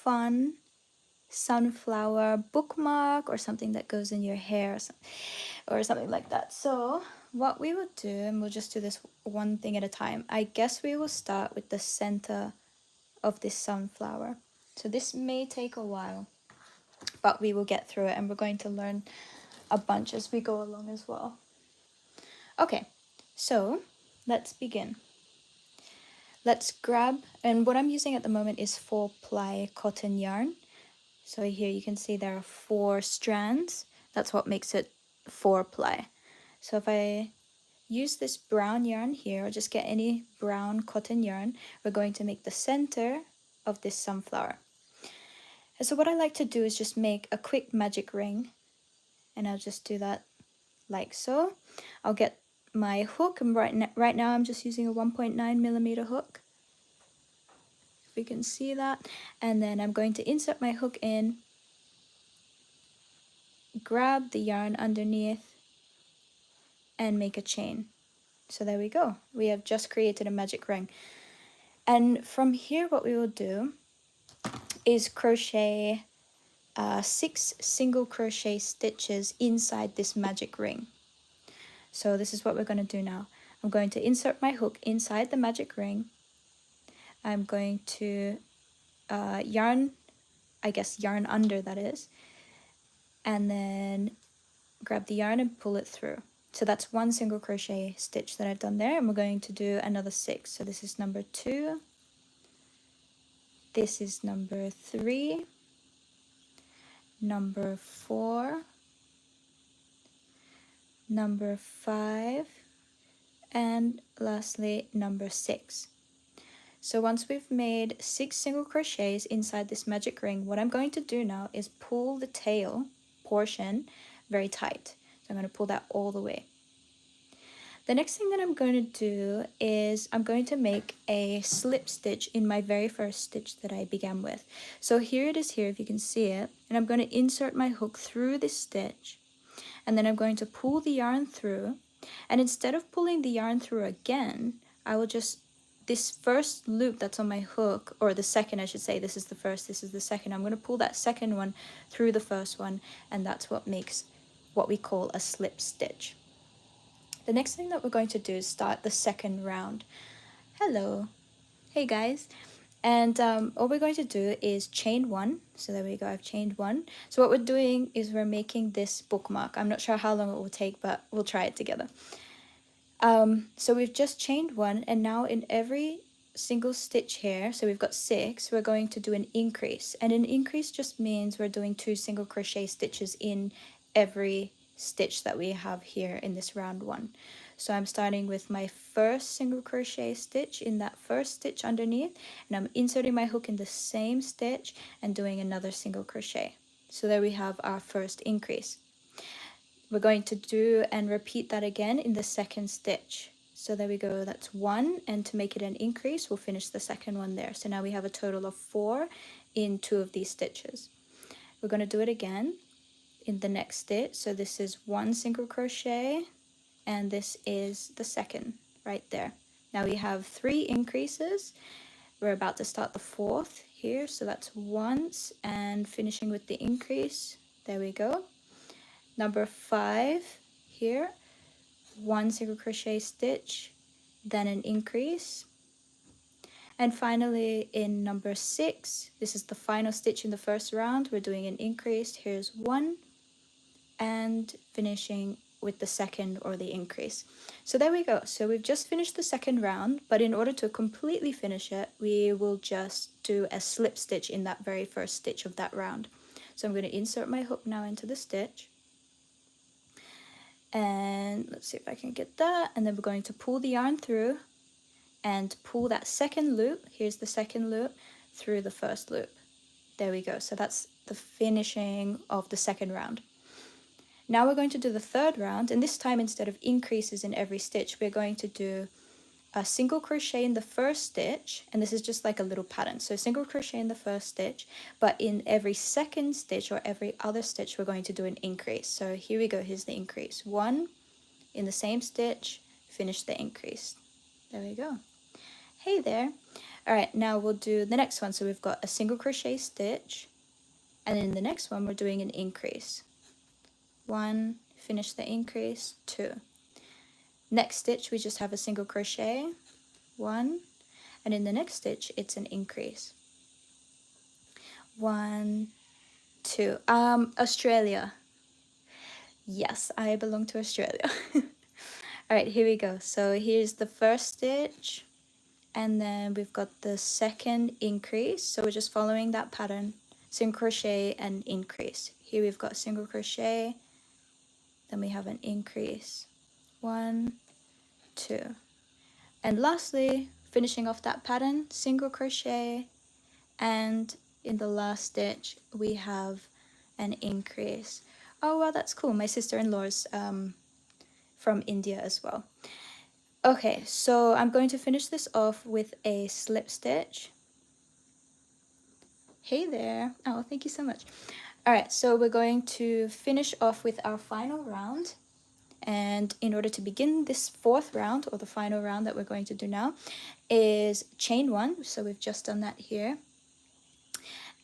fun sunflower bookmark or something that goes in your hair or something like that. So what we will do, and we'll just do this one thing at a time, I guess we will start with the center of this sunflower. So this may take a while, but we will get through it, and we're going to learn a bunch as we go along as well. Okay, so let's begin. Let's grab, and what I'm using at the moment is 4-ply cotton yarn. So here you can see there are 4 strands. That's what makes it 4-ply. So if I use this brown yarn here, or just get any brown cotton yarn, we're going to make the center of this sunflower. And so what I like to do is just make a quick magic ring, and I'll just do that like so. I'll get my hook, and right now I'm just using a 1.9mm hook, if we can see that, and then I'm going to insert my hook in, grab the yarn underneath, and make a chain. So there we go, we have just created a magic ring. And from here what we will do is crochet 6 single crochet stitches inside this magic ring. So this is what we're going to do now. I'm going to insert my hook inside the magic ring. I'm going to yarn under, that is, and then grab the yarn and pull it through. So that's 1 single crochet stitch that I've done there, and we're going to do another 6. So this is number 2, this is number 3, number 4, number 5, and lastly number 6. So once we've made 6 single crochets inside this magic ring, what I'm going to do now is pull the tail portion very tight. So I'm going to pull that all the way. The next thing that I'm going to do is I'm going to make a slip stitch in my very first stitch that I began with. So here it is here, if you can see it, and I'm going to insert my hook through this stitch, and then I'm going to pull the yarn through, and instead of pulling the yarn through again, I will just, this first loop that's on my hook, or the second I should say, this is the first, this is the second, I'm going to pull that second one through the first one, and that's what makes what we call a slip stitch. The next thing that we're going to do is start the second round. Hello, hey guys. And all we're going to do is chain 1. So there we go, I've chained 1. So what we're doing is we're making this bookmark. I'm not sure how long it will take, but we'll try it together. So we've just chained 1, and now in every single stitch here, so we've got 6, we're going to do an increase. And an increase just means we're doing 2 single crochet stitches in every stitch that we have here in this round 1. So I'm starting with my first single crochet stitch in that first stitch underneath, and I'm inserting my hook in the same stitch and doing another single crochet. So there we have our first increase. We're going to do and repeat that again in the second stitch. So there we go, that's 1, and to make it an increase, we'll finish the second one there. So now we have a total of 4 in 2 of these stitches. We're going to do it again in the next stitch. So this is 1 single crochet, and this is the second right there. Now we have 3 increases. We're about to start the 4th here, so that's once and finishing with the increase. There we go. Number 5 here, 1 single crochet stitch, then an increase. And finally in number 6, this is the final stitch in the first round, we're doing an increase. Here's 1 and finishing with the second or the increase. So there we go. So we've just finished the second round, but in order to completely finish it, we will just do a slip stitch in that very first stitch of that round. So I'm going to insert my hook now into the stitch. And let's see if I can get that. And then we're going to pull the yarn through and pull that second loop. Here's the second loop through the first loop. There we go. So that's the finishing of the second round. Now we're going to do the third round, and this time instead of increases in every stitch, we're going to do a single crochet in the first stitch, and this is just like a little pattern. So single crochet in the first stitch, but in every second stitch or every other stitch, we're going to do an increase. So here we go, here's the increase. 1 in the same stitch, finish the increase. There we go. Hey there. All right, now we'll do the next one. So we've got a single crochet stitch, and in the next one we're doing an increase. 1, finish the increase, 2. Next stitch we just have a single crochet, 1, and in the next stitch it's an increase. 1, 2. Australia. Yes, I belong to Australia. All right, here we go. So here's the first stitch, and then we've got the second increase. So we're just following that pattern, single crochet and increase. Here we've got single crochet, then we have an increase. 1, 2. And lastly, finishing off that pattern, single crochet, and in the last stitch we have an increase. Oh wow, that's cool. My sister-in-law's from India as well. Okay, so I'm going to finish this off with a slip stitch. Hey there. Oh, thank you so much. All right, so we're going to finish off with our final round. And in order to begin this fourth round, or the final round that we're going to do now, is chain 1. So we've just done that here.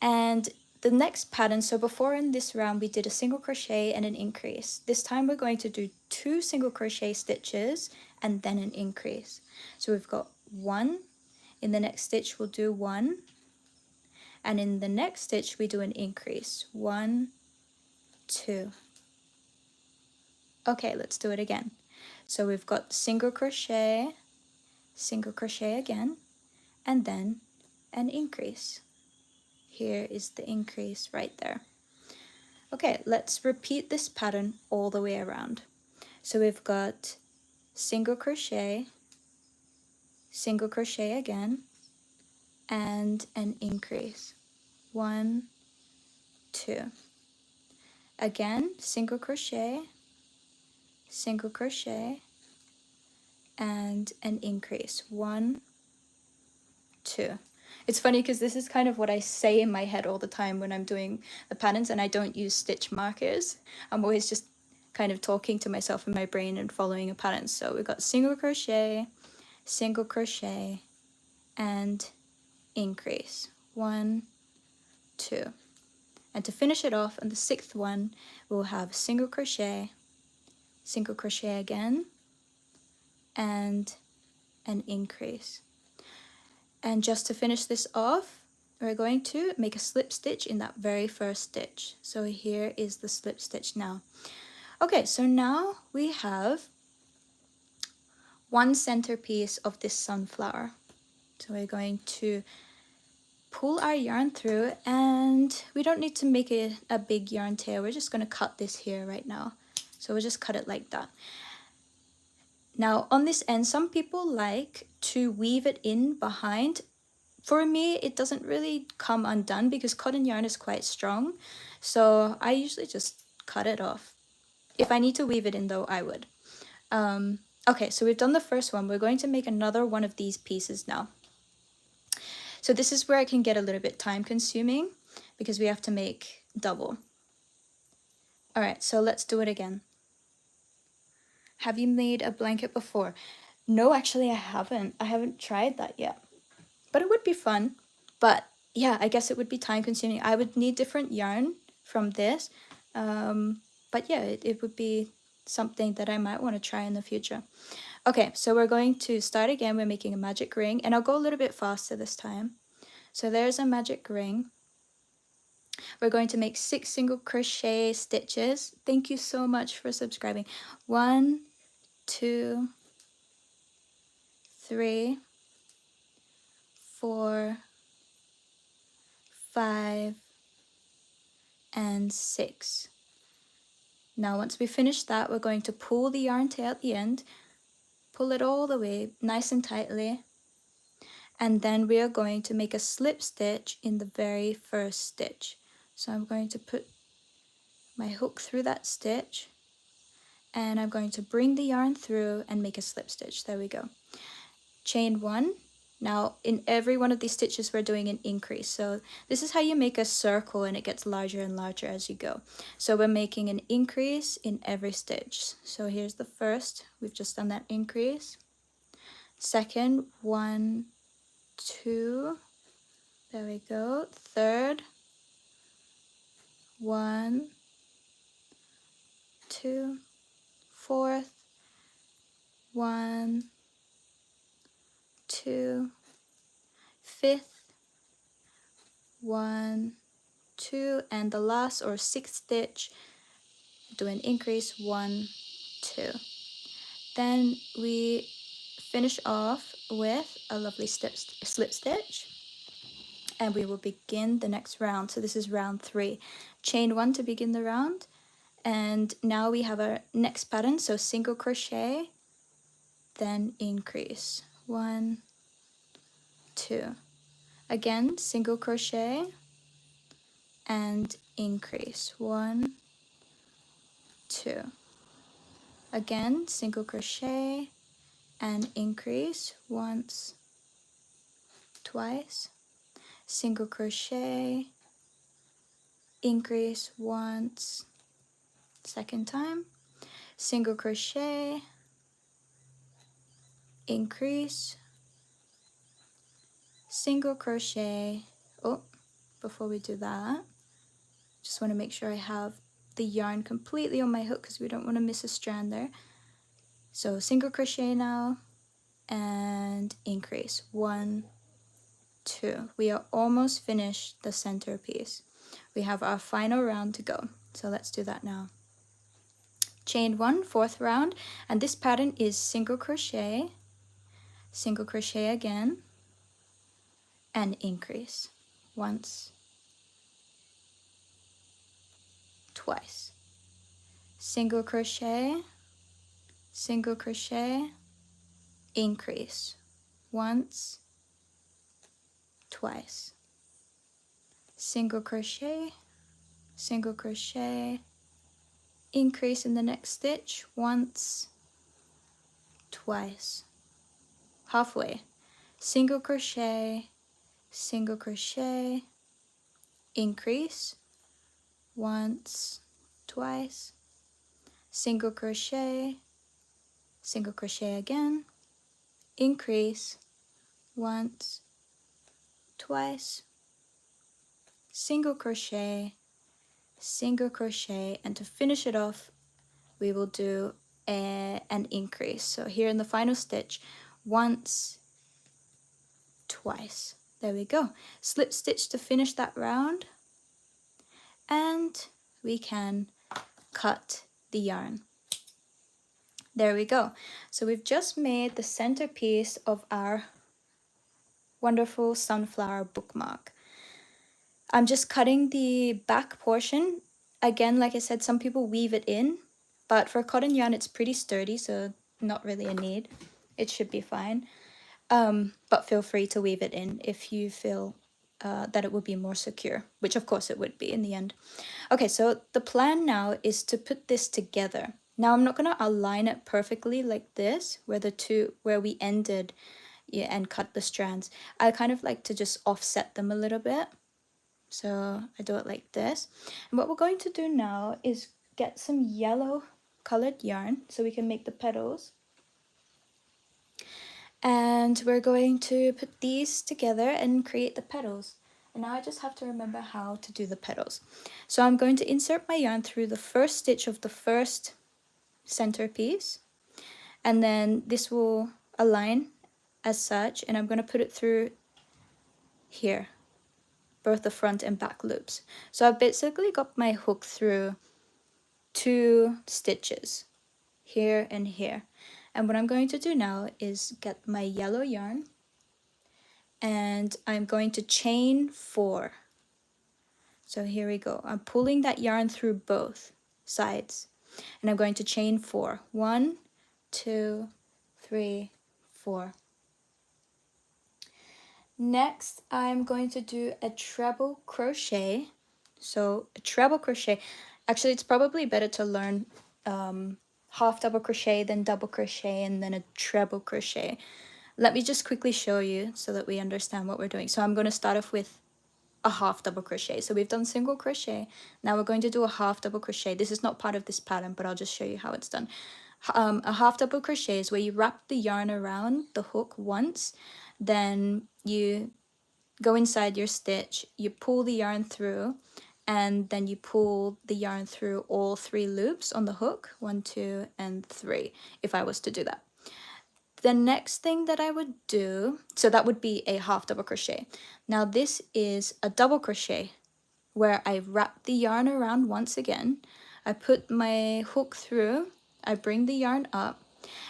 And the next pattern, so before in this round we did a single crochet and an increase. This time we're going to do 2 single crochet stitches and then an increase. So we've got 1, in the next stitch we'll do 1, and in the next stitch we do an increase. 1, 2. Okay, let's do it again. So we've got single crochet again, and then an increase. Here is the increase right there. Okay, let's repeat this pattern all the way around. So we've got single crochet again, and an increase. 1, 2. Again, single crochet, and an increase. 1, 2. It's funny because this is kind of what I say in my head all the time when I'm doing the patterns, and I don't use stitch markers. I'm always just kind of talking to myself in my brain and following a pattern. So we've got single crochet, and increase. 1, 2. And to finish it off on the 6th one, we'll have single crochet again, and an increase. And just to finish this off, we're going to make a slip stitch in that very first stitch. So here is the slip stitch now. Okay, so now we have one centerpiece of this sunflower. So we're going to pull our yarn through, and we don't need to make it a big yarn tail. We're just going to cut this here right now. So we'll just cut it like that. Now on this end, some people like to weave it in behind. For me, it doesn't really come undone because cotton yarn is quite strong. So I usually just cut it off. If I need to weave it in though, I would. Okay, so we've done the first one. We're going to make another one of these pieces now. So this is where it can get a little bit time consuming because we have to make double. All right, so let's do it again. Have you made a blanket before? No, actually I haven't. I haven't tried that yet. But it would be fun. But yeah, I guess it would be time consuming. I would need different yarn from this. But yeah, it would be something that I might want to try in the future. Okay, so we're going to start again. We're making a magic ring, and I'll go a little bit faster this time. So there's a magic ring. We're going to make 6 single crochet stitches. Thank you so much for subscribing. 1, 2, 3, 4, 5, and 6. Now once we finish that, we're going to pull the yarn tail at the end, pull it all the way nice and tightly, and then we are going to make a slip stitch in the very first stitch. So I'm going to put my hook through that stitch, and I'm going to bring the yarn through and make a slip stitch. There we go. Chain 1. Now in every one of these stitches we're doing an increase. So this is how you make a circle, and it gets larger and larger as you go. So we're making an increase in every stitch. So here's the first. We've just done that increase. Second, 1, 2, there we go, third, 1, 2, fourth, 1, 2, fifth, 1, 2, and the last or sixth stitch, do an increase, 1, 2. Then we finish off with a lovely slip stitch, and we will begin the next round. So this is round 3. Chain 1 to begin the round, and now we have our next pattern. So single crochet, then increase, 1, 2. Again, single crochet and increase, 1, 2. Again, single crochet and increase once, twice, single crochet, increase once, second time, single crochet, increase, single crochet. Oh, before we do that, just want to make sure I have the yarn completely on my hook because we don't want to miss a strand there. So single crochet now and increase, 1, 2. We are almost finished the center piece. We have our final round to go, so let's do that now. Chain 1, fourth round, and this pattern is single crochet again, and increase once, twice, single crochet, increase once, twice, single crochet, increase in the next stitch once, twice, halfway, single crochet, increase once, twice, single crochet again, increase once, twice, single crochet, and to finish it off we will do an increase. So here in the final stitch, once, twice. There we go. Slip stitch to finish that round, and we can cut the yarn. There we go. So we've just made the centerpiece of our wonderful sunflower bookmark. I'm just cutting the back portion. Again, like I said, some people weave it in, but for cotton yarn it's pretty sturdy, so not really a need. It should be fine. But feel free to weave it in if you feel that it would be more secure, which of course it would be in the end. Okay, so the plan now is to put this together. Now I'm not going to align it perfectly like this, where we ended, yeah, and cut the strands. I kind of like to just offset them a little bit. So I do it like this. And what we're going to do now is get some yellow colored yarn so we can make the petals. And we're going to put these together and create the petals. And now I just have to remember how to do the petals. So I'm going to insert my yarn through the first stitch of the first center piece, and then this will align as such, and I'm going to put it through here, both the front and back loops. So I've basically got my hook through 2 stitches, here and here. And what I'm going to do now is get my yellow yarn, and I'm going to chain 4. So here we go. I'm pulling that yarn through both sides, and I'm going to chain 4. 1, 2, 3, 4. Next, I'm going to do a treble crochet. So a treble crochet, actually it's probably better to learn half double crochet, then double crochet, and then a treble crochet. Let me just quickly show you so that we understand what we're doing. So I'm going to start off with a half double crochet. So we've done single crochet. Now we're going to do a half double crochet. This is not part of this pattern, but I'll just show you how it's done. A half double crochet is where you wrap the yarn around the hook once, then you go inside your stitch, you pull the yarn through, and then you pull the yarn through all 3 loops on the hook, 1, 2, and 3, if I was to do that. The next thing that I would do, so that would be a half double crochet. Now this is a double crochet where I wrap the yarn around once again, I put my hook through, I bring the yarn up,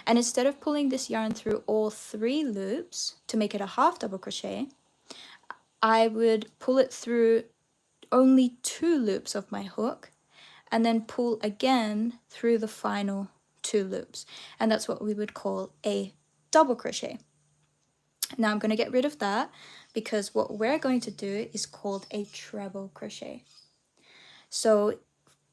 and instead of pulling this yarn through all 3 loops to make it a half double crochet, I would pull it through only 2 loops of my hook and then pull again through the final 2 loops, and that's what we would call a double crochet. Now I'm going to get rid of that because what we're going to do is called a treble crochet. So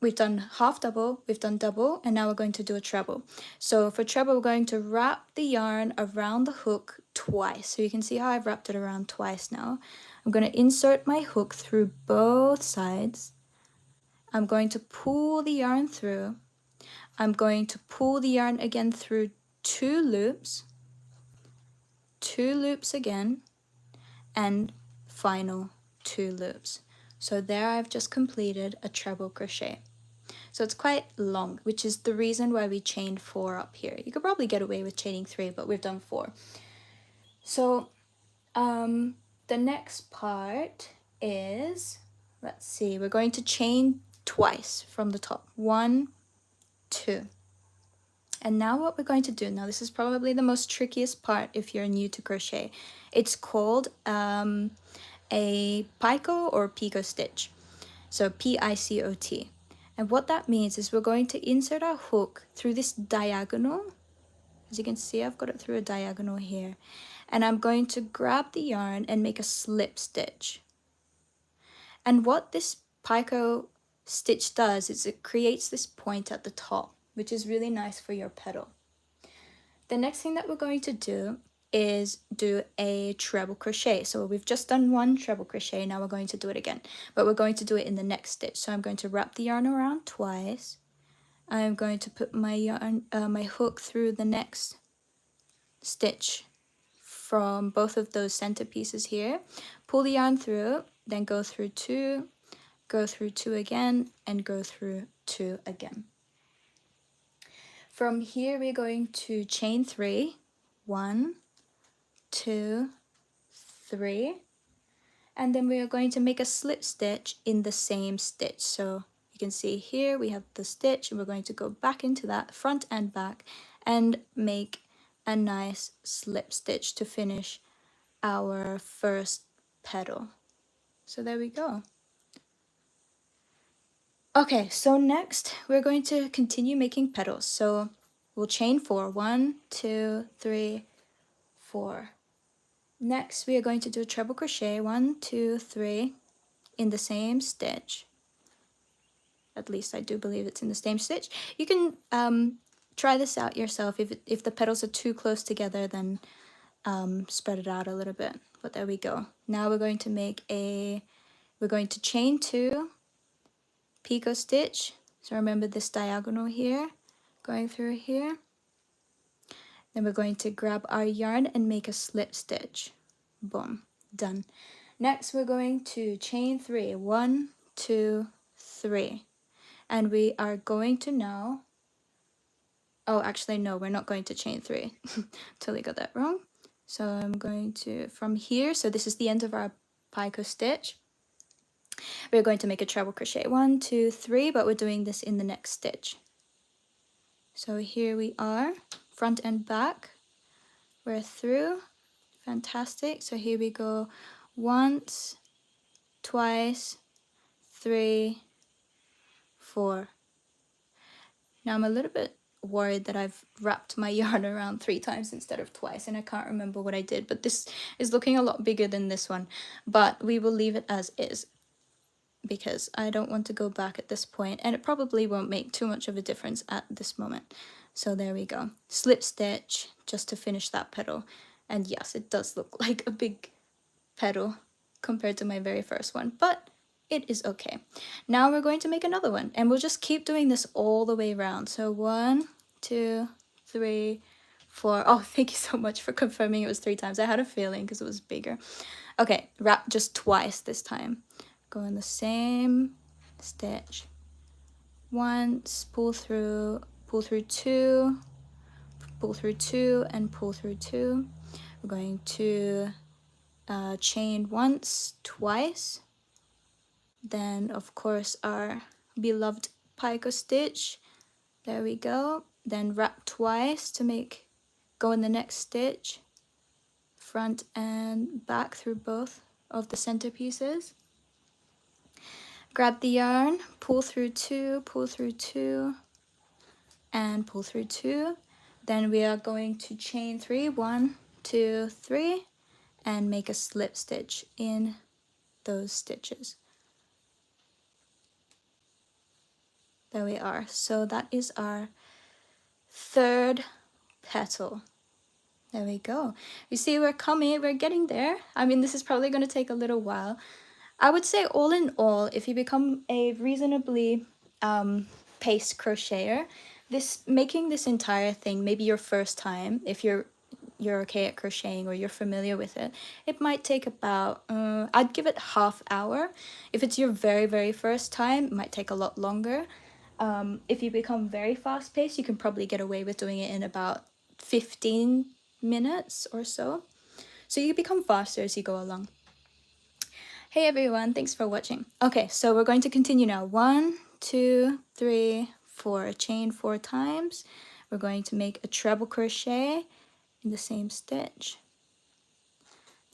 we've done half double, we've done double, and now we're going to do a treble. So for treble, we're going to wrap the yarn around the hook twice. So you can see how I've wrapped it around twice now. I'm going to insert my hook through both sides. I'm going to pull the yarn through. I'm going to pull the yarn again through 2 loops, 2 loops again, and final 2 loops. So there I've just completed a treble crochet. So it's quite long, which is the reason why we chained 4 up here. You could probably get away with chaining 3, but we've done 4. So the next part is, let's see, we're going to chain twice from the top. 1, 2. And now what we're going to do, now this is probably the most trickiest part if you're new to crochet. It's called a picot or picot stitch. So P-I-C-O-T. And what that means is we're going to insert our hook through this diagonal. As you can see, I've got it through a diagonal here. And I'm going to grab the yarn and make a slip stitch. And what this picot stitch does is it creates this point at the top, which is really nice for your petal. The next thing that we're going to do is do a treble crochet. So we've just done 1 treble crochet, now we're going to do it again, but we're going to do it in the next stitch. So I'm going to wrap the yarn around twice. I'm going to put my yarn, my hook through the next stitch from both of those center pieces here, pull the yarn through, then go through 2, go through 2 again, and go through 2 again. From here we're going to chain 3, 1, 2, 3, and then we are going to make a slip stitch in the same stitch. So you can see here we have the stitch, and we're going to go back into that front and back and make a nice slip stitch to finish our first petal. So there we go. Okay, so next we're going to continue making petals. So we'll chain 4, 1, 2, 3, 4. Next we are going to do a treble crochet, 1, 2, 3 in the same stitch. At least I do believe it's in the same stitch. You can try this out yourself. If the petals are too close together, then spread it out a little bit. But there we go. Now we're going to chain 2, picot stitch. So remember this diagonal here, going through here. Then we're going to grab our yarn and make a slip stitch. Boom, done. Next we're going to chain 3, 1, 2, 3. And we are going to now, oh actually no, we're not going to chain 3. Totally got that wrong. So I'm going to, from here, so this is the end of our picot stitch. We're going to make a treble crochet, 1, 2, 3, but we're doing this in the next stitch. So here we are, front and back, we're through. Fantastic. So here we go, once, twice, 3, 4. Now I'm a little bit worried that I've wrapped my yarn around 3 times instead of twice, and I can't remember what I did, but this is looking a lot bigger than this one, but we will leave it as is because I don't want to go back at this point, and it probably won't make too much of a difference at this moment. So there we go, slip stitch just to finish that petal. And yes, it does look like a big petal compared to my very first one, but it is okay. Now we're going to make another one, and we'll just keep doing this all the way around. So 1, 2, 3, 4. Oh, thank you so much for confirming it was 3 times. I had a feeling because it was bigger. Okay, wrap just twice this time. Go in the same stitch. Once, pull through 2, pull through 2, and pull through 2. We're going to chain once, twice. Then, of course, our beloved picot stitch. There we go. Then wrap twice to go in the next stitch, front and back through both of the center pieces. Grab the yarn, pull through 2, and pull through 2. Then we are going to chain 3, 1, 2, 3, and make a slip stitch in those stitches. There we are. So that is our 3rd petal. There we go. You see, we're getting there. I mean, this is probably going to take a little while. I would say all in all, if you become a reasonably paced crocheter, making this entire thing, maybe your first time, if you're okay at crocheting or you're familiar with it, it might take about, I'd give it half hour. If it's your very, very first time, it might take a lot longer. If you become very fast paced, you can probably get away with doing it in about 15 minutes or so. So you become faster as you go along. Hey everyone, thanks for watching. Okay, so we're going to continue now. 1, 2, 3, 4. Chain 4 times. We're going to make a treble crochet in the same stitch.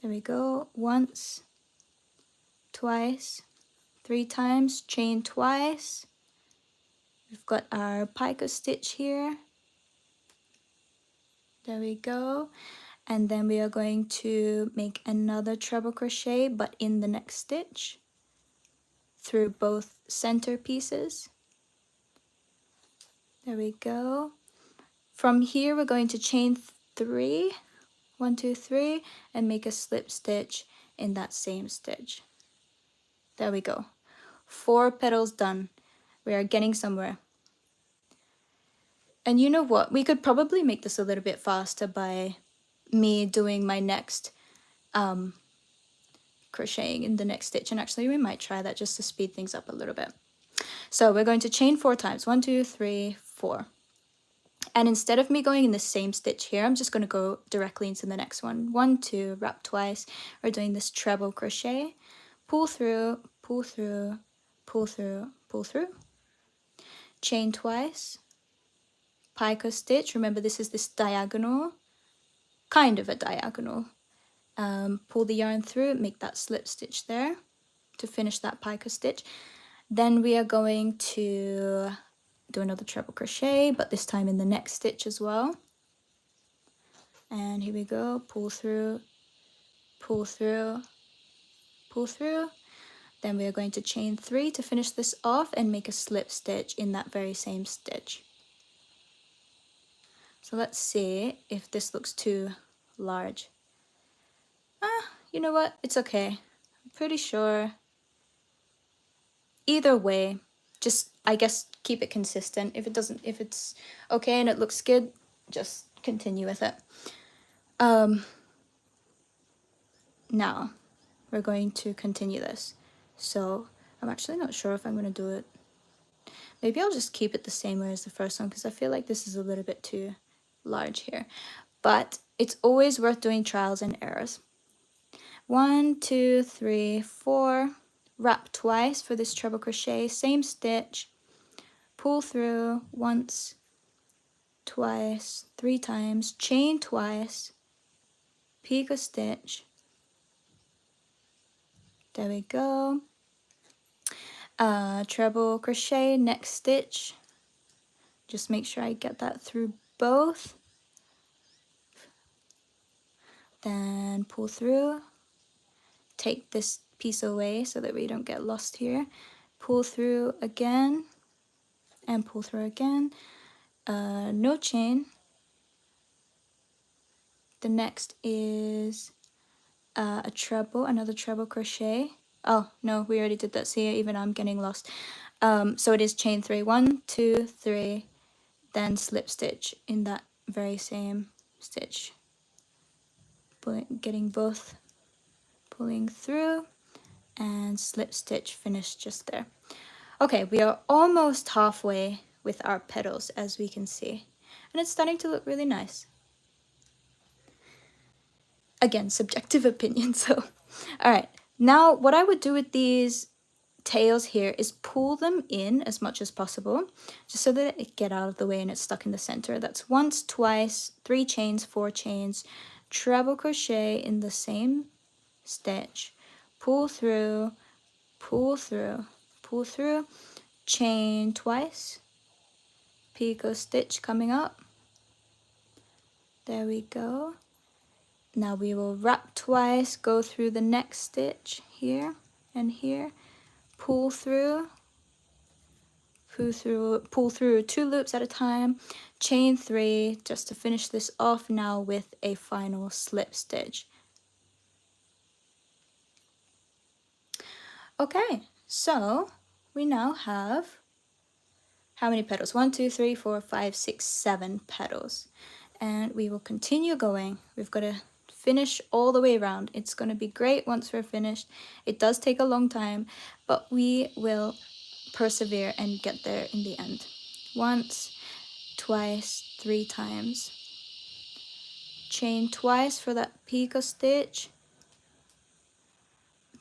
There we go. Once, twice, 3 times. Chain twice. We've got our picot stitch here. There we go. And then we are going to make another treble crochet, but in the next stitch through both center pieces. There we go. From here we're going to chain 3, 1, 2, 3, and make a slip stitch in that same stitch. There we go. 4 petals done. We are getting somewhere. And you know what? We could probably make this a little bit faster by me doing my next crocheting in the next stitch, and actually we might try that just to speed things up a little bit. So we're going to chain 4 times. 1, 2, 3, 4. And instead of me going in the same stitch here, I'm just going to go directly into the next one. 1, 2, wrap twice. We're doing this treble crochet. Pull through, pull through, pull through, pull through. Chain twice. Picot stitch. Remember, this is this diagonal, kind of a diagonal. Pull the yarn through, make that slip stitch there to finish that picot stitch. Then we are going to do another treble crochet, but this time in the next stitch as well. And here we go, pull through, pull through, pull through. Then we are going to chain 3 to finish this off and make a slip stitch in that very same stitch. So let's see if this looks too large. You know what? It's okay. I'm pretty sure. Either way, just, I guess, keep it consistent. If it's okay and it looks good, just continue with it. Now, we're going to continue this. So, I'm actually not sure if I'm going to do it. Maybe I'll just keep it the same way as the first one, because I feel like this is a little bit too large here. But it's always worth doing trials and errors. 1, 2, 3, 4. Wrap twice for this treble crochet, same stitch. Pull through once, twice, 3 times, chain twice, picot stitch. There we go. Treble crochet, next stitch. Just make sure I get that through both. Then pull through. Take this piece away so that we don't get lost here. Pull through again and pull through again. No chain. The next is another treble crochet. Oh no, we already did that. See, even I'm getting lost. So it is chain 3, 1, 2, 3, then slip stitch in that very same stitch, getting both, pulling through, and slip stitch, finished just there. Okay, we are almost halfway with our petals, as we can see, and it's starting to look really nice. Again, subjective opinion. So all right, now what I would do with these tails here is pull them in as much as possible, just so that it get out of the way and it's stuck in the center. That's once, twice, 3 chains, 4 chains, treble crochet in the same stitch, pull through, pull through, pull through, chain twice, picot stitch coming up. There we go. Now we will wrap twice, go through the next stitch here and here, pull through, pull through 2 loops at a time, chain 3 just to finish this off now with a final slip stitch. Okay, so we now have how many petals? 1, 2, 3, 4, 5, 6, 7 petals. And we will continue going. We've got to finish all the way around. It's going to be great once we're finished. It does take a long time, but we will persevere and get there in the end. Once, twice, 3 times. Chain twice for that picot stitch.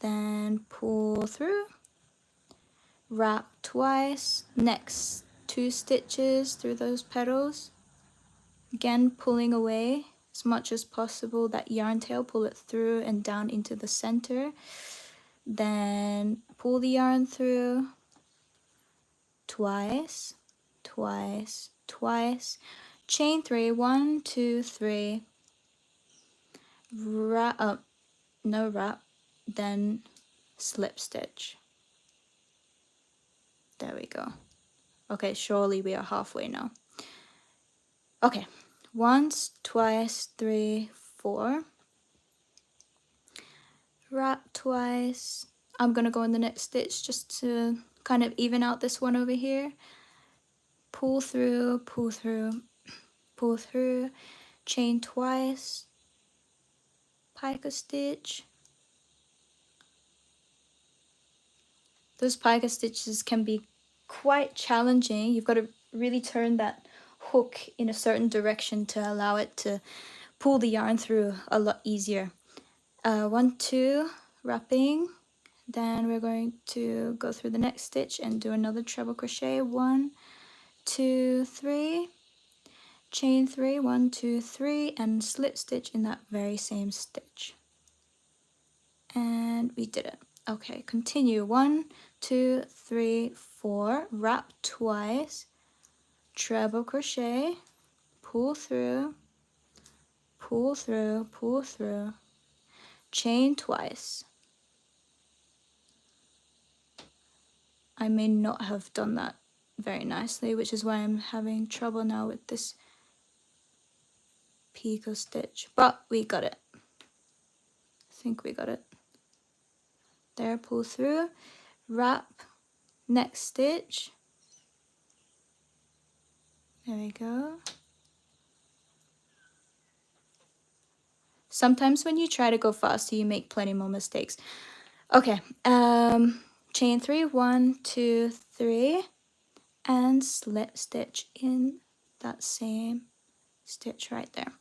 Then pull through. Wrap twice. Next 2 stitches through those petals. Again, pulling away as much as possible that yarn tail, pull it through and down into the center. Then pull the yarn through twice, twice, twice. Chain 3, 1, 2, 3. Wrap up, no wrap, then slip stitch. There we go. Okay, surely we are halfway now. Okay, once, twice, 3, 4. Wrap twice. I'm gonna go in the next stitch just to kind of even out this one over here. Pull through, pull through, pull through, chain twice, picot stitch. Those picot stitches can be quite challenging. You've got to really turn that hook in a certain direction to allow it to pull the yarn through a lot easier. 1, 2, wrapping. Then we're going to go through the next stitch and do another treble crochet. 1, 2, 3, chain 3, 1, 2, 3, and slip stitch in that very same stitch. And we did it. Okay, continue. 1, 2, 3, 4, wrap twice, treble crochet, pull through, pull through, pull through, chain twice. I may not have done that very nicely, which is why I'm having trouble now with this picot stitch, but we got it. I think we got it. There, pull through, wrap, next stitch. There we go. Sometimes when you try to go faster, you make plenty more mistakes. Okay, chain 3, 1, 2, 3, and slip stitch in that same stitch right there.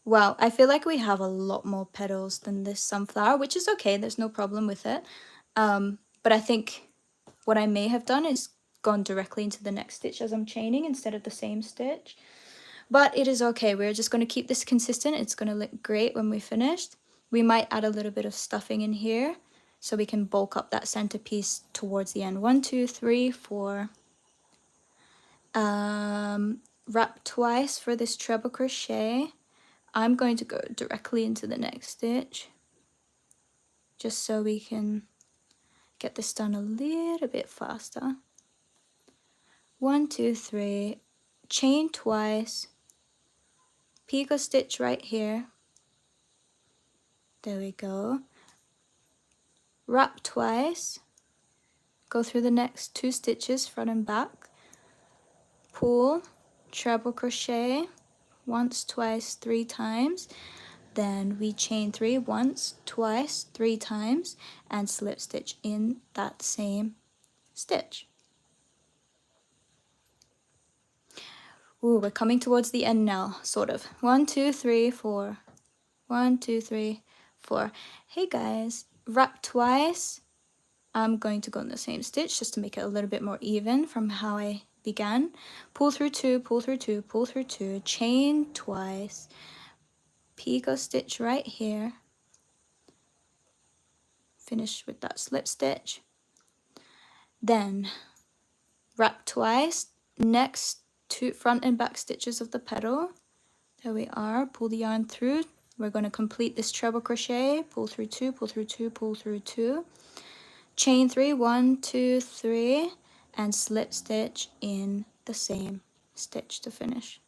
Wow, I feel like we have a lot more petals than this sunflower, which is okay, there's no problem with it. But I think what I may have done is gone directly into the next stitch as I'm chaining instead of the same stitch. But it is okay, we're just going to keep this consistent. It's going to look great when we're finished. We might add a little bit of stuffing in here so we can bulk up that centerpiece towards the end. 1, 2, 3, 4. Wrap twice for this treble crochet. I'm going to go directly into the next stitch just so we can get this done a little bit faster. 1, 2, 3, chain twice, picot stitch right here. There we go. Wrap twice, go through the next 2 stitches front and back, pull, treble crochet once, twice, 3 times. Then we chain 3 once, twice, 3 times, and slip stitch in that same stitch. Ooh, we're coming towards the end now, sort of. 1, 2, 3, 4. 1, 2, 3, 4. Hey guys, wrap twice. I'm going to go in the same stitch just to make it a little bit more even from how I began. Pull through 2, pull through 2, pull through 2, chain twice, picot stitch right here, finish with that slip stitch, then wrap twice, next 2 front and back stitches of the petal. There we are, pull the yarn through. We're going to complete this treble crochet, pull through 2, pull through 2, pull through 2, chain 3, 1, 2, 3, and slip stitch in the same stitch to finish.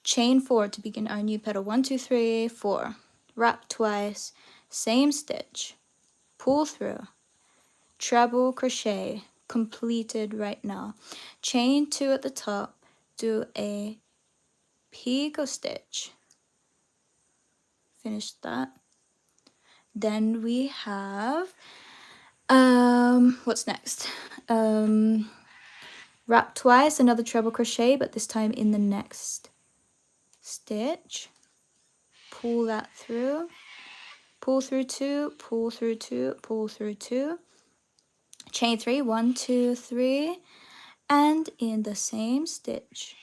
Chain 4 to begin our new petal. 1, 2, 3, 4. Wrap twice, same stitch, pull through, treble crochet, completed right now. Chain 2 at the top, do a picot stitch, finish that. Then we have, what's next? Wrap twice, another treble crochet, but this time in the next stitch. Pull that through, pull through 2, pull through 2, pull through 2, chain 3, 1, 2, 3, and in the same stitch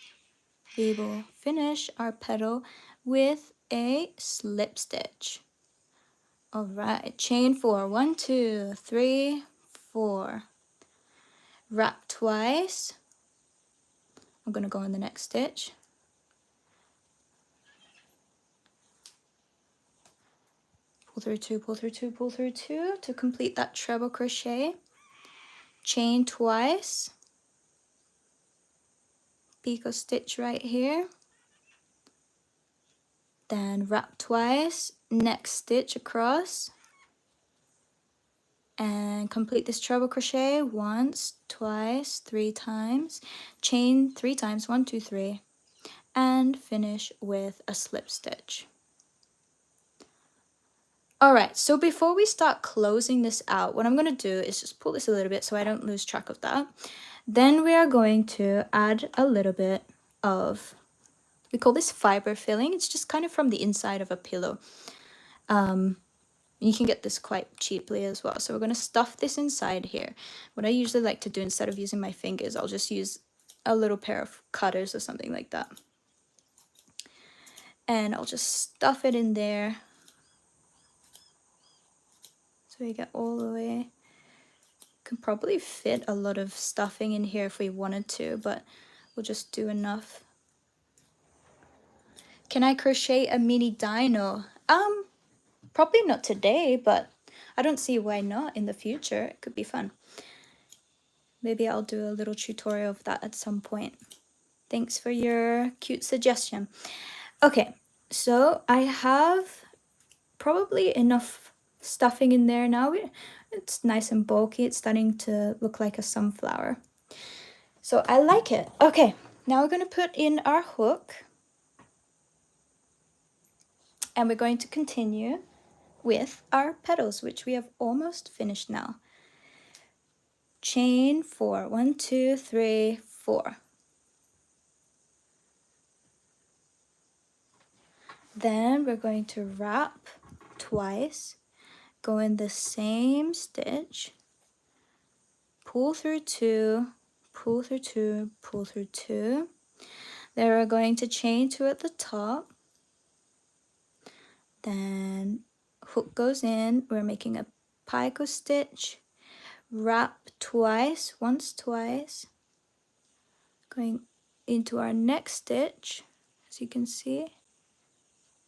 we will finish our petal with a slip stitch. All right, chain 4, 1, 2, 3, 4. Wrap twice. I'm going to go in the next stitch. Pull through 2, pull through 2, pull through 2 to complete that treble crochet. Chain twice. Picot stitch right here. Then wrap twice, next stitch across, and complete this treble crochet once, twice, 3 times, chain 3 times, 1, 2, 3, and finish with a slip stitch. Alright, so before we start closing this out, what I'm going to do is just pull this a little bit so I don't lose track of that. Then we are going to add a little bit of, we call this fiber filling. It's just kind of from the inside of a pillow. You can get this quite cheaply as well. So we're going to stuff this inside here. What I usually like to do instead of using my fingers, I'll just use a little pair of cutters or something like that. And I'll just stuff it in there. So we get all the way. Could probably fit a lot of stuffing in here if we wanted to, but we'll just do enough. Can I crochet a mini dino? Probably not today, but I don't see why not in the future. It could be fun. Maybe I'll do a little tutorial of that at some point. Thanks for your cute suggestion. Okay, so I have probably enough stuffing in there now. It's nice and bulky. It's starting to look like a sunflower. So I like it. Okay, now we're going to put in our hook. And we're going to continue with our petals, which we have almost finished now. Chain 4, 1, 2, 3, 4. Then we're going to wrap twice, go in the same stitch, pull through 2, pull through 2, pull through 2. Then we're going to chain 2 at the top. Then hook goes in, we're making a picot stitch, wrap twice, once, twice, going into our next stitch, as you can see,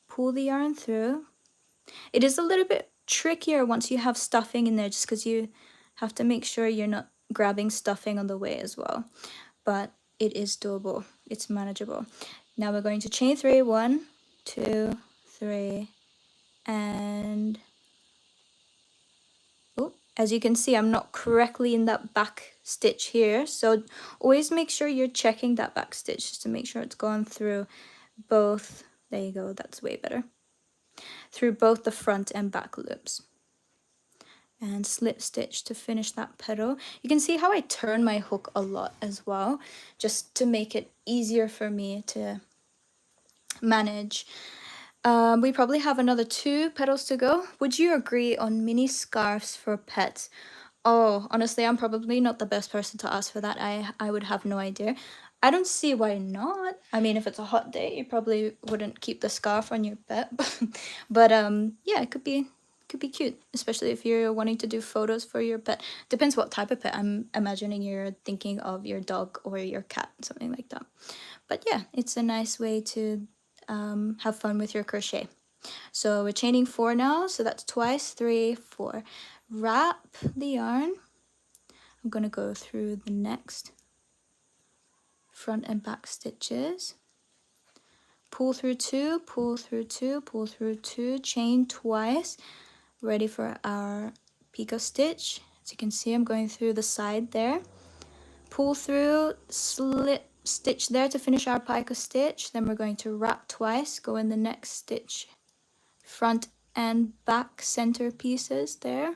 pull the yarn through. It is a little bit trickier once you have stuffing in there, just because you have to make sure you're not grabbing stuffing on the way as well, but it is doable, it's manageable. Now we're going to chain 3, 1, 2, 3, and as you can see, I'm not correctly in that back stitch here. So always make sure you're checking that back stitch just to make sure it's gone through both. There you go, that's way better. Through both the front and back loops. And slip stitch to finish that petal. You can see how I turn my hook a lot as well, just to make it easier for me to manage. We probably have another 2 petals to go. Would you agree on mini scarves for pets? Oh, honestly, I'm probably not the best person to ask for that. I would have no idea. I don't see why not. I mean, if it's a hot day, you probably wouldn't keep the scarf on your pet. But yeah, it could be cute, especially if you're wanting to do photos for your pet. Depends what type of pet. I'm imagining you're thinking of your dog or your cat, something like that. But yeah, it's a nice way to have fun with your crochet. So we're chaining 4 now, so that's twice, 3, 4. Wrap the yarn. I'm gonna go through the next front and back stitches. Pull through 2, pull through 2, pull through 2, chain twice. Ready for our picot stitch. As you can see, I'm going through the side there. Pull through, slip stitch there to finish our picot stitch. Then we're going to wrap twice, go in the next stitch, front and back center pieces there.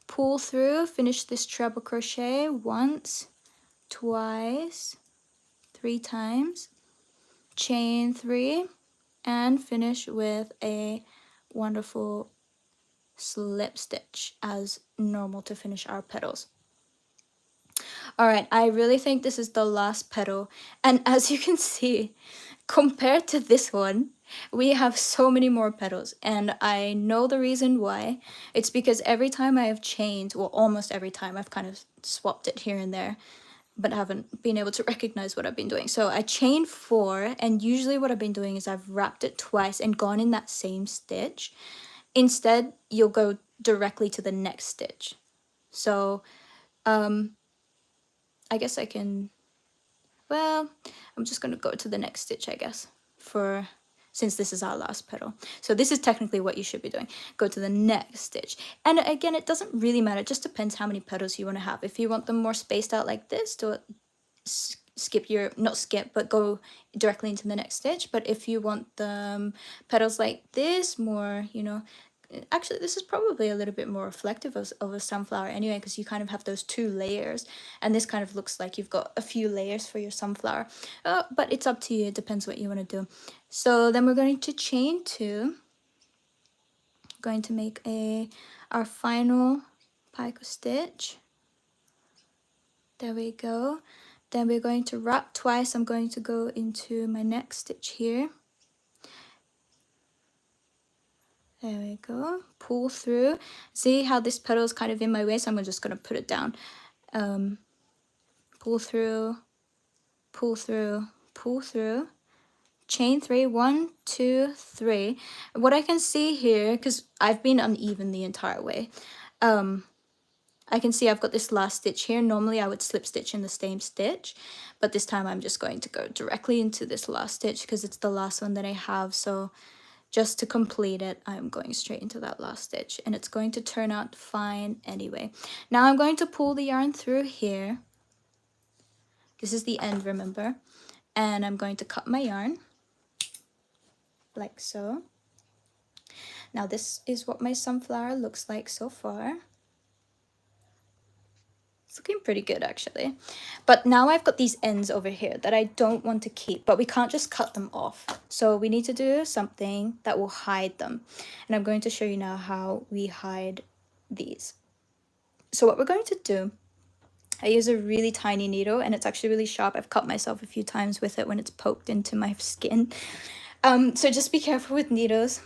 Pull through, finish this treble crochet once, twice, 3 times, chain 3, and finish with a wonderful slip stitch as normal to finish our petals. All right, I really think this is the last petal, and as you can see, compared to this one, we have so many more petals, and I know the reason why. It's because every time I have chained, well, almost every time, I've kind of swapped it here and there, but haven't been able to recognize what I've been doing. So I chained 4, and usually what I've been doing is I've wrapped it twice and gone in that same stitch. Instead, you'll go directly to the next stitch. So I guess I can, well, I'm just going to go to the next stitch, I guess, since this is our last petal. So this is technically what you should be doing. Go to the next stitch. And again, it doesn't really matter. It just depends how many petals you want to have. If you want them more spaced out like this, to skip your, not skip, but go directly into the next stitch. But if you want the petals like this, more, you know, actually this is probably a little bit more reflective of a sunflower anyway, because you kind of have those 2 layers, and this kind of looks like you've got a few layers for your sunflower. But it's up to you, it depends what you want to do. So then we're going to chain 2, going to make our final picot stitch. There we go. Then we're going to wrap twice. I'm going to go into my next stitch here. There we go. Pull through. See how this petal is kind of in my way, so I'm just going to put it down. Pull through, pull through, pull through. Chain 3, 1, 2, 3. What I can see here, because I've been uneven the entire way, I can see I've got this last stitch here. Normally I would slip stitch in the same stitch, but this time I'm just going to go directly into this last stitch because it's the last one that I have. So just to complete it, I'm going straight into that last stitch, and it's going to turn out fine anyway. Now I'm going to pull the yarn through here. This is the end, remember? And I'm going to cut my yarn like so. Now this is what my sunflower looks like so far. It's looking pretty good actually. But now I've got these ends over here that I don't want to keep, but we can't just cut them off. So we need to do something that will hide them. And I'm going to show you now how we hide these. So what we're going to do, I use a really tiny needle, and it's actually really sharp. I've cut myself a few times with it when it's poked into my skin. So just be careful with needles.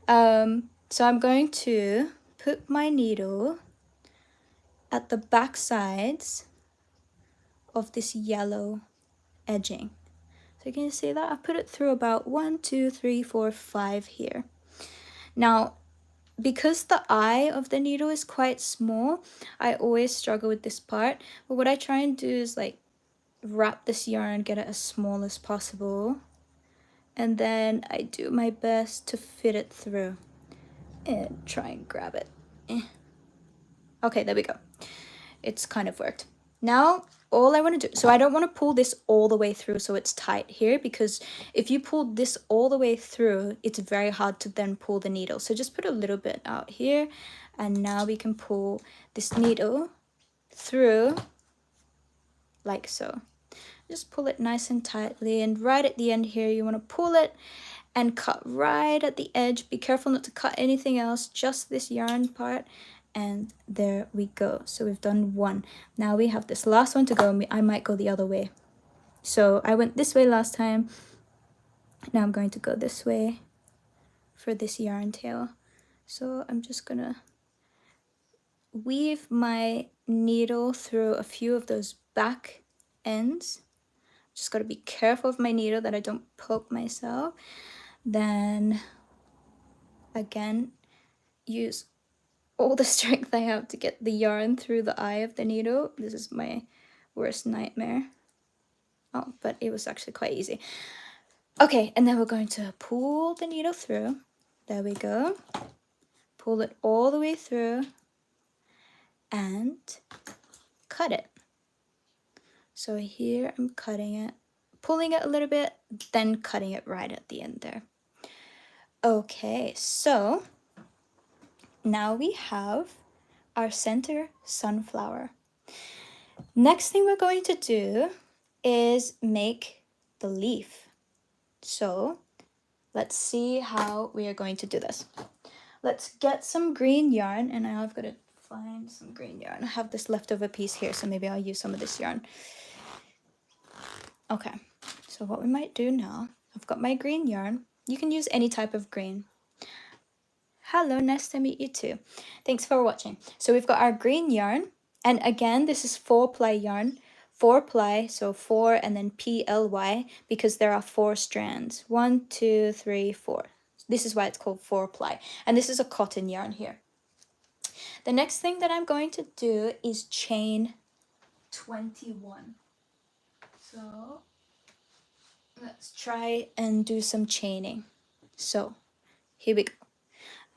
So I'm going to put my needle at the back sides of this yellow edging. So can you see that? I put it through about 1, 2, 3, 4, 5 here. Now, because the eye of the needle is quite small, I always struggle with this part. But what I try and do is like wrap this yarn, get it as small as possible, and then I do my best to fit it through and try and grab it. Okay, there we go. It's kind of worked. Now, all I want to do, so I don't want to pull this all the way through so it's tight here, because if you pull this all the way through, it's very hard to then pull the needle. So just put a little bit out here, and now we can pull this needle through like so. Just pull it nice and tightly, and right at the end here, you want to pull it and cut right at the edge. Be careful not to cut anything else, just this yarn part. And there we go. So we've done one. Now we have this last one to go. I might go the other way. So I went this way last time. Now I'm going to go this way for this yarn tail. So I'm just gonna weave my needle through a few of those back ends. Just got to be careful of my needle that I don't poke myself. Then again, use all the strength I have to get the yarn through the eye of the needle. This is my worst nightmare. Oh, but it was actually quite easy. Okay, and then we're going to pull the needle through. There we go. Pull it all the way through and cut it. So here I'm cutting it, pulling it a little bit, then cutting it right at the end there. Okay, so now we have our center sunflower. Next thing we're going to do is make the leaf. So let's see how we are going to do this. Let's get some green yarn, and I've got to find some green yarn. I have this leftover piece here, so maybe I'll use some of this yarn. Okay, so what we might do now, I've got my green yarn. You can use any type of green. Hello, nice to meet you too. Thanks for watching. So we've got our green yarn, and again, this is 4-ply yarn. 4-ply, so 4 and then PLY, because there are 4 strands. 1, 2, 3, 4. This is why it's called 4-ply. And this is a cotton yarn here. The next thing that I'm going to do is chain 21. So let's try and do some chaining. So here we go.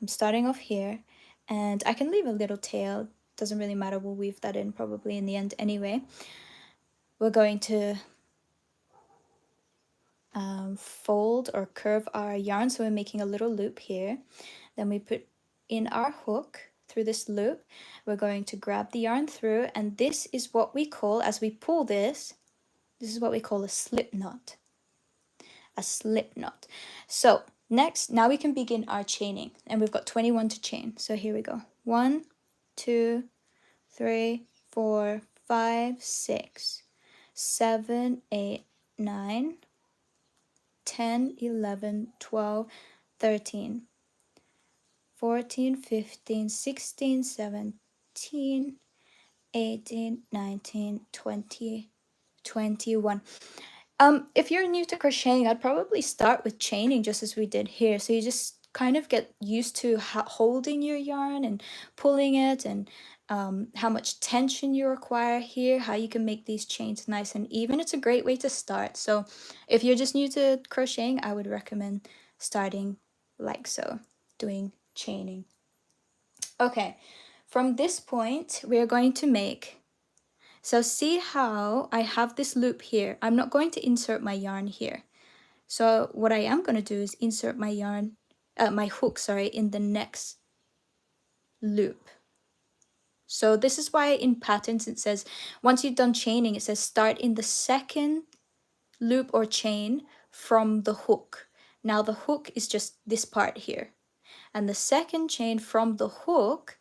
I'm starting off here, and I can leave a little tail. Doesn't really matter. We'll weave that in probably in the end anyway. We're going to fold or curve our yarn, so we're making a little loop here. Then we put in our hook through this loop. We're going to grab the yarn through, and this is what we call, as we pull this is what we call a slip knot. A slip knot. So next, now we can begin our chaining, and we've got 21 to chain. So here we go. 1, 2, 3, 4, 5, 6, 7, 8, 9, 10, 11, 12, 13, 14, 15, 16, 17, 18, 19, 20, 21. If you're new to crocheting, I'd probably start with chaining just as we did here. So you just kind of get used to holding your yarn and pulling it, and how much tension you require here, how you can make these chains nice and even. It's a great way to start. So if you're just new to crocheting, I would recommend starting like so, doing chaining. Okay, from this point, we are going to make, so see how I have this loop here. I'm not going to insert my yarn here. So what I am going to do is insert my yarn, my hook, sorry, in the next loop. So this is why in patterns it says, once you've done chaining, it says start in the second loop or chain from the hook. Now the hook is just this part here. And the second chain from the hook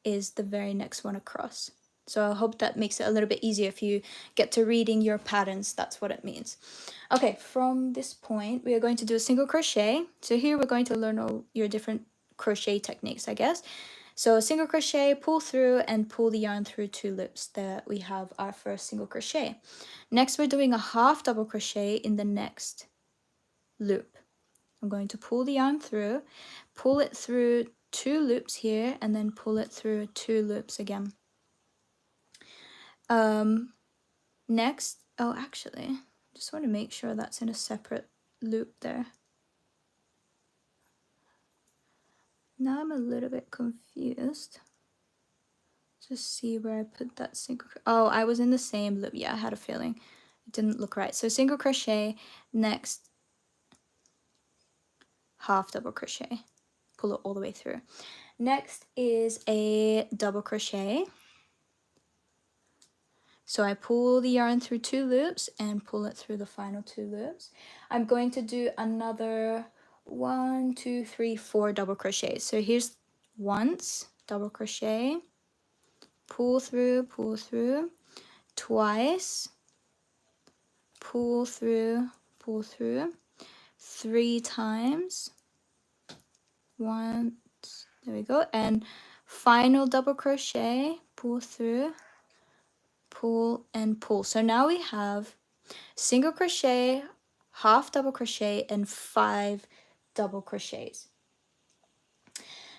is the very next one across. So I hope that makes it a little bit easier if you get to reading your patterns. That's what it means. Okay, from this point, we are going to do a single crochet. So here we're going to learn all your different crochet techniques, I guess. So single crochet, pull through, and pull the yarn through 2 loops. That we have our first single crochet. Next, we're doing a half double crochet in the next loop. I'm going to pull the yarn through, pull it through 2 loops here, and then pull it through 2 loops again. Next, oh, actually, just want to make sure that's in a separate loop there. Now I'm a little bit confused. Just see where I put that single. Oh, I was in the same loop. Yeah, I had a feeling it didn't look right. So single crochet, next half double crochet, pull it all the way through. Next is a double crochet. So I pull the yarn through 2 loops and pull it through the final 2 loops. I'm going to do another 1, 2, 3, 4 double crochets. So here's once, double crochet, pull through, twice, pull through, 3 times, once, there we go, and final double crochet, pull through, pull and pull. So now we have single crochet, half double crochet, and 5 double crochets.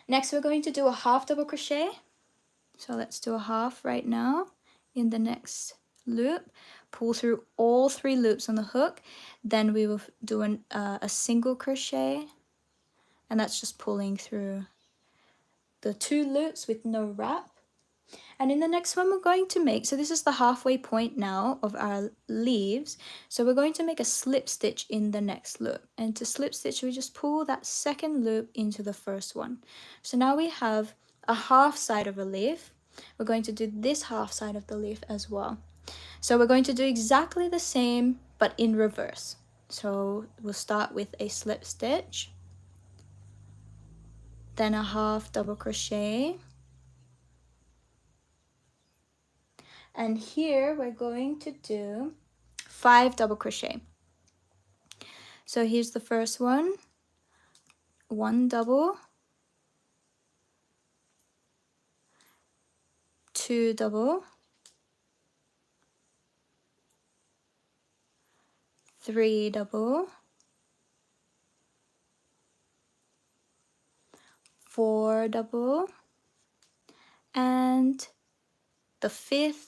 Next we're going to do a half double crochet. So let's do a half right now in the next loop, pull through all 3 loops on the hook, then we will do a single crochet, and that's just pulling through the 2 loops with no wrap. And in the next one we're going to make, so this is the halfway point now of our leaves, so we're going to make a slip stitch in the next loop, and to slip stitch we just pull that second loop into the first one. So now we have a half side of a leaf. We're going to do this half side of the leaf as well. So we're going to do exactly the same but in reverse. So we'll start with a slip stitch, then a half double crochet, and here we're going to do 5 double crochet. So here's the first one, 1 double, 2 double, 3 double, 4 double, and the 5th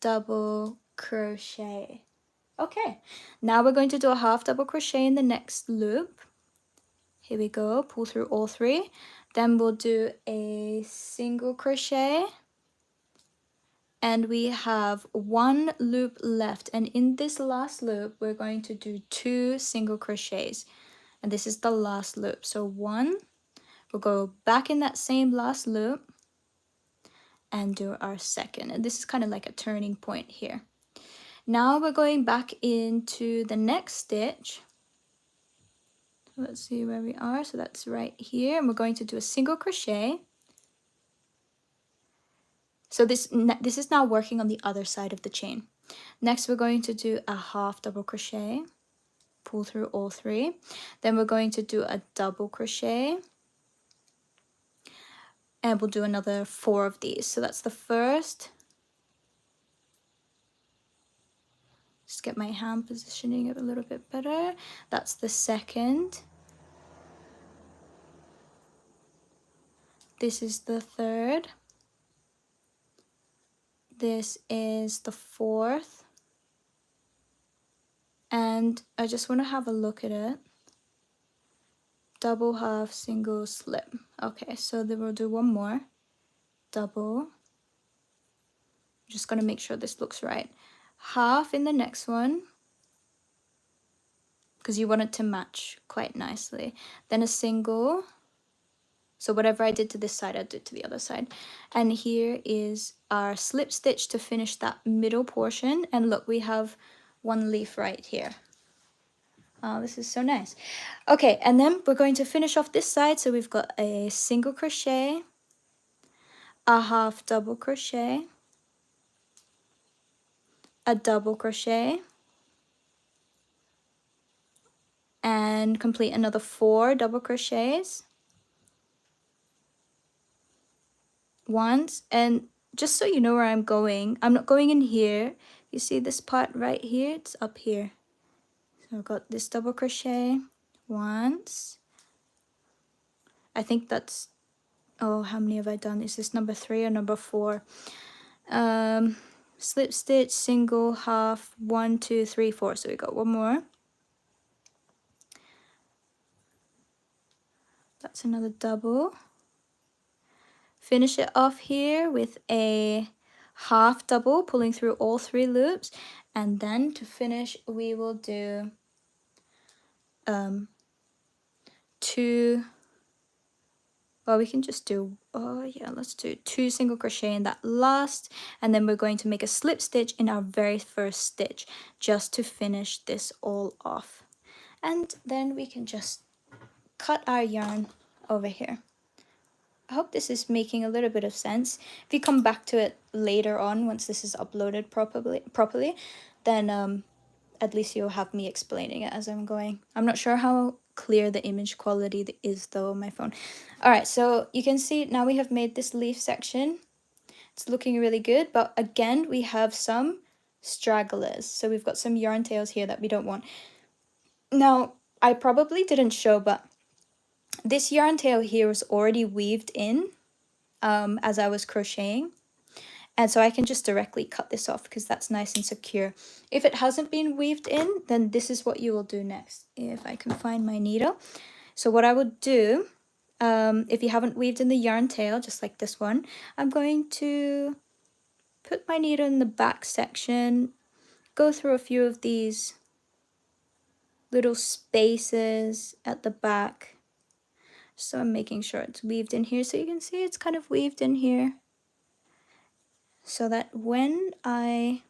double crochet. Okay, now we're going to do a half double crochet in the next loop. Here we go, pull through all 3. Then we'll do a single crochet, and we have 1 loop left, and in this last loop we're going to do 2 single crochets, and this is the last loop. So 1, we'll go back in that same last loop and do our second, and this is kind of like a turning point here. Now we're going back into the next stitch. Let's see where we are. So that's right here, and we're going to do a single crochet. So this is now working on the other side of the chain. Next we're going to do a half double crochet, pull through all 3. Then we're going to do a double crochet, and we'll do another 4 of these. So that's the first. Just get my hand positioning it a little bit better. That's the second. This is the third. This is the 4th. And I just want to have a look at it. Double, half, single, slip. Okay, so then we'll do one more. Double. Just going to make sure this looks right. Half in the next one, because you want it to match quite nicely. Then a single. So whatever I did to this side, I did to the other side. And here is our slip stitch to finish that middle portion. And look, we have 1 leaf right here. Oh, this is so nice. Okay, and then we're going to finish off this side. So we've got a single crochet, a half double crochet, a double crochet, and complete another 4 double crochets once. And just so you know where I'm going, I'm not going in here. You see this part right here? It's up here. So I've got this double crochet once. I think that's, oh, how many have I done? Is this number 3 or number 4? Slip stitch, single, half, 1, 2, 3, 4. So we got 1 more. That's another double. finish it off here with a half double, pulling through all 3 loops, and then to finish we will do 2, well, we can just do, oh yeah, let's do 2 single crochet in that last, and then we're going to make a slip stitch in our very first stitch just to finish this all off. And then we can just cut our yarn over here. I hope this is making a little bit of sense. If you come back to it later on, once this is uploaded properly, then at least you'll have me explaining it as I'm going. I'm not sure how clear the image quality is though on my phone. Alright, so you can see now we have made this leaf section. It's looking really good, but again, we have some stragglers. So we've got some yarn tails here that we don't want. Now, I probably didn't show, but this yarn tail here was already weaved in as I was crocheting. And so I can just directly cut this off because that's nice and secure. If it hasn't been weaved in, then this is what you will do next. If I can find my needle. So what I would do, if you haven't weaved in the yarn tail, just like this one, I'm going to put my needle in the back section, go through a few of these little spaces at the back. So I'm making sure it's weaved in here. So you can see it's kind of weaved in here. So that when I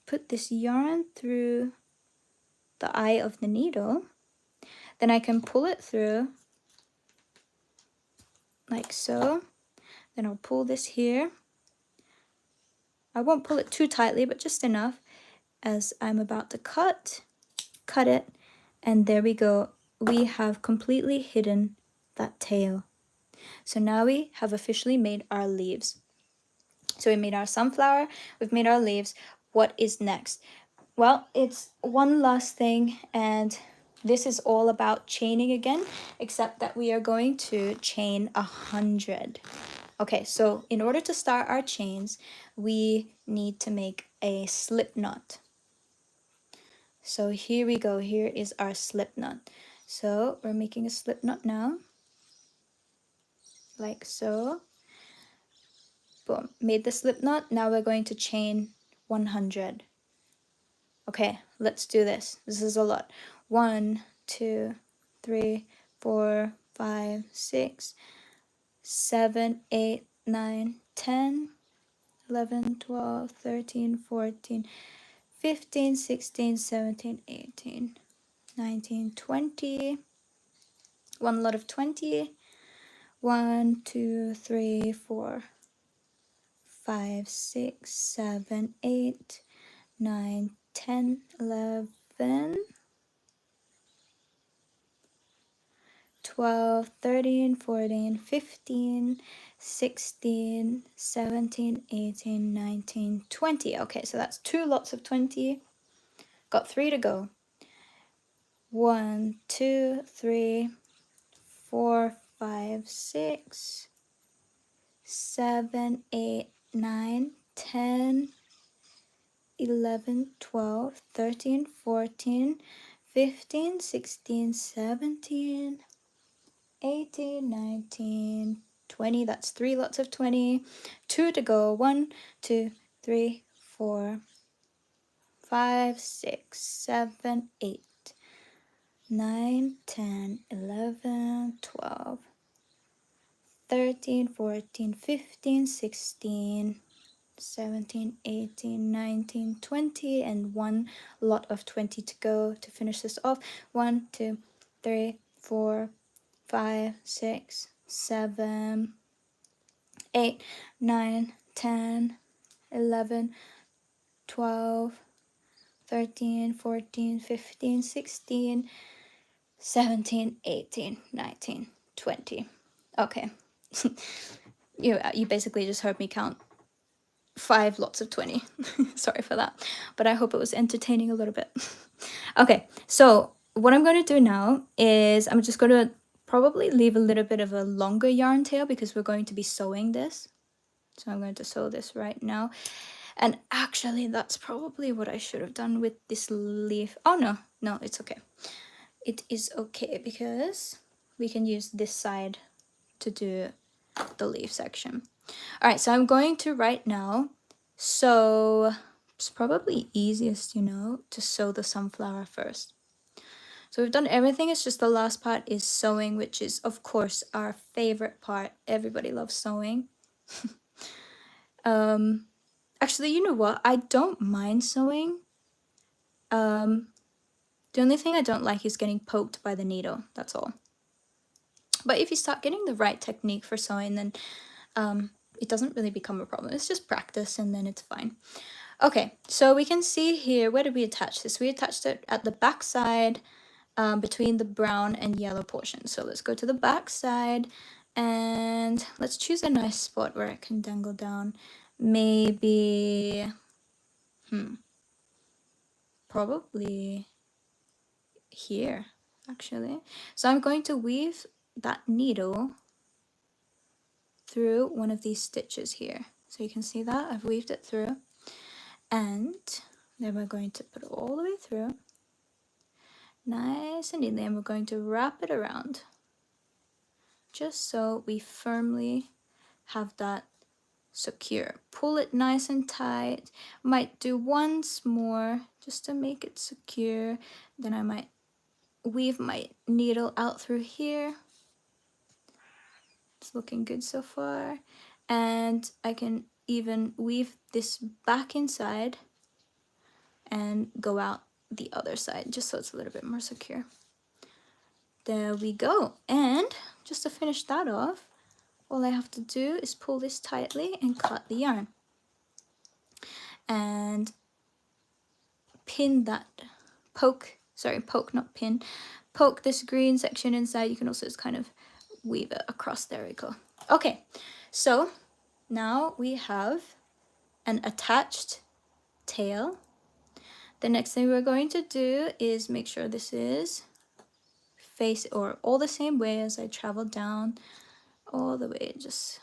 put this yarn through the eye of the needle, then I can pull it through like so. Then I'll pull this here. I won't pull it too tightly, but just enough as I'm about to cut it, and there we go. We have completely hidden that tail. So now we have officially made our leaves. So we made our sunflower, we've made our leaves. What is next? Well, it's one last thing, and this is all about chaining again, except that we are going to chain 100. Okay, so in order to start our chains, we need to make a slip knot. So here we go, here is our slip knot. So we're making a slip knot now, like so. Boom, made the slip knot. Now we're going to chain 100. Okay, let's do this. This is a lot. 1, 2, 3, 4, 5, 6, 7, 8, 9, 10, 11, 12, 13, 14, 15, 16, 17, 18, 19, 20. One lot of 20. 1, 2, 3, 4, 5, 6, 7, 8, 9, 10, 11, 12, 13, 14, 15, 16, 17, 18, 19, 20. Okay, so that's 2 lots of 20. Got 3 to go. 1, 2, 3, 4, 5, 6, 7, 8, 9, 10, 11, 12, 13, 14, 15, 16, 17, 18, 19, 20. That's 3 lots of 20. 2 to go. 1, 2, 3, 4, 5, 6, 7, 8, 9, 10, 11, 12, 13, 14, 15, 16, 17, 18, 19, 20, and 1 lot of 20 to go to finish this off. 1, 2, 3, 4, 5, 6, 7, 8, 9, 10, 11, 12, 13, 14, 15, 16, 17, 18, 19, 20. Okay. You basically just heard me count 5 lots of 20. Sorry for that, but I hope it was entertaining a little bit. Okay, so what I'm going to do now is I'm just going to probably leave a little bit of a longer yarn tail because we're going to be sewing this. So I'm going to sew this right now. And actually, that's probably what I should have done with this leaf. Oh, no, it's okay. It is okay because we can use this side to do the leaf section. All right, so I'm going to right now sew. It's probably easiest, you know, to sew the sunflower first. So we've done everything, it's just the last part is sewing, which is of course our favorite part. Everybody loves sewing. Actually, you know what? I don't mind sewing. The only thing I don't like is getting poked by the needle, that's all. But if you start getting the right technique for sewing, then it doesn't really become a problem. It's just practice and then it's fine. Okay, so we can see here, where did we attach this? We attached it at the back side between the brown and yellow portion. So let's go to the back side and let's choose a nice spot where it can dangle down. Maybe, probably here actually. So I'm going to weave that needle through one of these stitches here. So you can see that I've weaved it through, and then we're going to put it all the way through nice and neatly, and we're going to wrap it around just so we firmly have that secure. Pull it nice and tight. Might do once more just to make it secure. Then I might weave my needle out through here. It's looking good so far. And I can even weave this back inside and go out the other side just so it's a little bit more secure. There we go. And just to finish that off, all I have to do is pull this tightly and cut the yarn. And pin that, poke this green section inside. You can also just kind of weave it across. There we go. Okay, so now we have an attached tail. The next thing we're going to do is make sure this is face or all the same way as I travel down all the way, just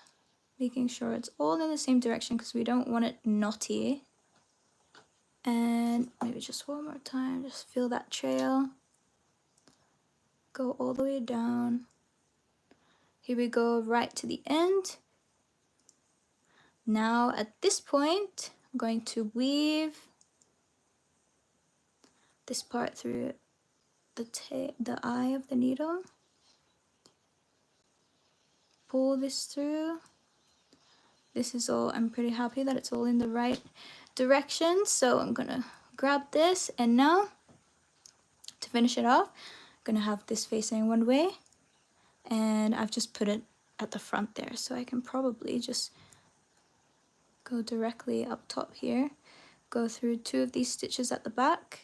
making sure it's all in the same direction because we don't want it knotty. And maybe just one more time, just feel that trail. Go all the way down. Here we go, right to the end. Now at this point, I'm going to weave this part through the eye of the needle. Pull this through. This is all, I'm pretty happy that it's all in the right direction. So I'm gonna grab this, and now to finish it off, I'm gonna have this facing one way, and I've just put it at the front there, so I can probably just go directly up top here, go through two of these stitches at the back,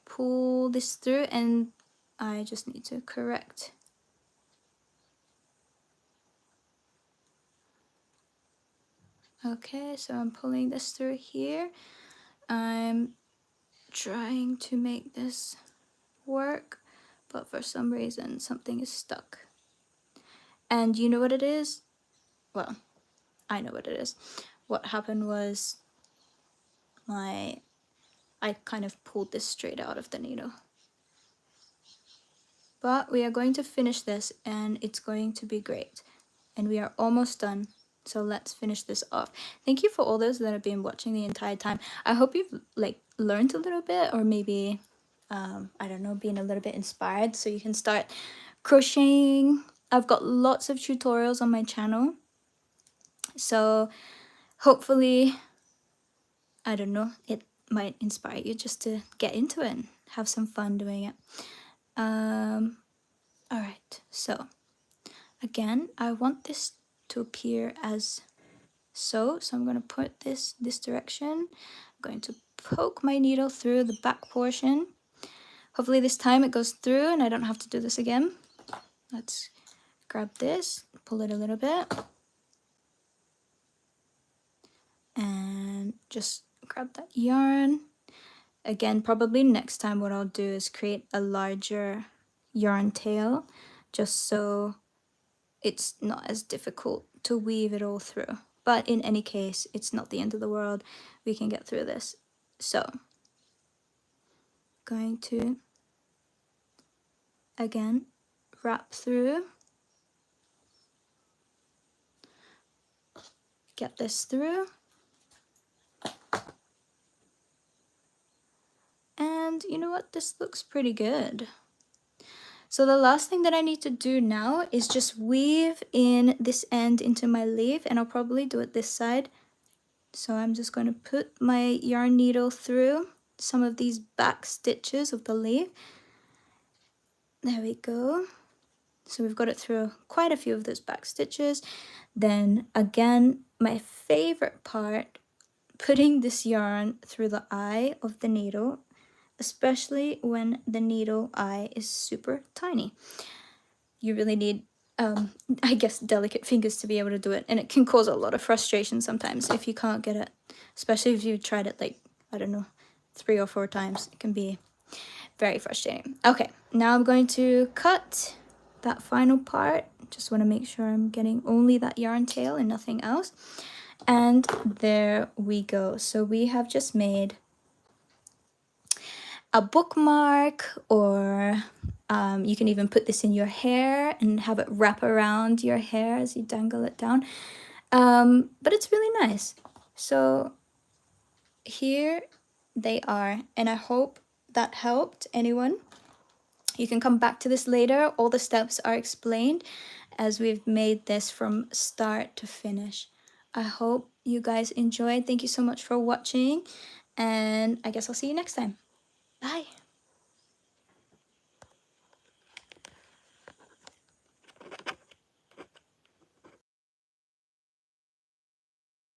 pull this through, and I just need to correct okay, so I'm pulling this through here. I'm trying to make this work, but for some reason something is stuck. And you know what it is? Well, I know what it is. What happened was I kind of pulled this straight out of the needle. But we are going to finish this and it's going to be great. And we are almost done. So let's finish this off. Thank you for all those that have been watching the entire time. I hope you've learned a little bit, or maybe, I don't know, been a little bit inspired so you can start crocheting. I've got lots of tutorials on my channel. So hopefully, I don't know, it might inspire you just to get into it and have some fun doing it. Alright, so again, I want this to appear as so I'm going to put this direction. I'm going to poke my needle through the back portion. Hopefully this time it goes through and I don't have to do this again. Let's grab this, pull it a little bit, and just grab that yarn. Again, probably next time what I'll do is create a larger yarn tail, just so it's not as difficult to weave it all through. But in any case, it's not the end of the world. We can get through this. So, going to again, wrap through, get this through, and you know what, this looks pretty good. So the last thing that I need to do now is just weave in this end into my leaf, and I'll probably do it this side. So I'm just going to put my yarn needle through some of these back stitches of the leaf. There we go. So we've got it through quite a few of those back stitches. Then again, my favorite part, putting this yarn through the eye of the needle, especially when the needle eye is super tiny. You really need, I guess, delicate fingers to be able to do it, and it can cause a lot of frustration sometimes if you can't get it, especially if you've tried it like, I don't know, 3 or 4 times. It can be very frustrating. Okay, now I'm going to cut that final part. Just want to make sure I'm getting only that yarn tail and nothing else. And there we go. So we have just made a bookmark, or you can even put this in your hair and have it wrap around your hair as you dangle it down. But it's really nice. So here they are, and I hope that helped anyone. You can come back to this later. All the steps are explained as we've made this from start to finish. I hope you guys enjoyed. Thank you so much for watching, and I guess I'll see you next time. Bye.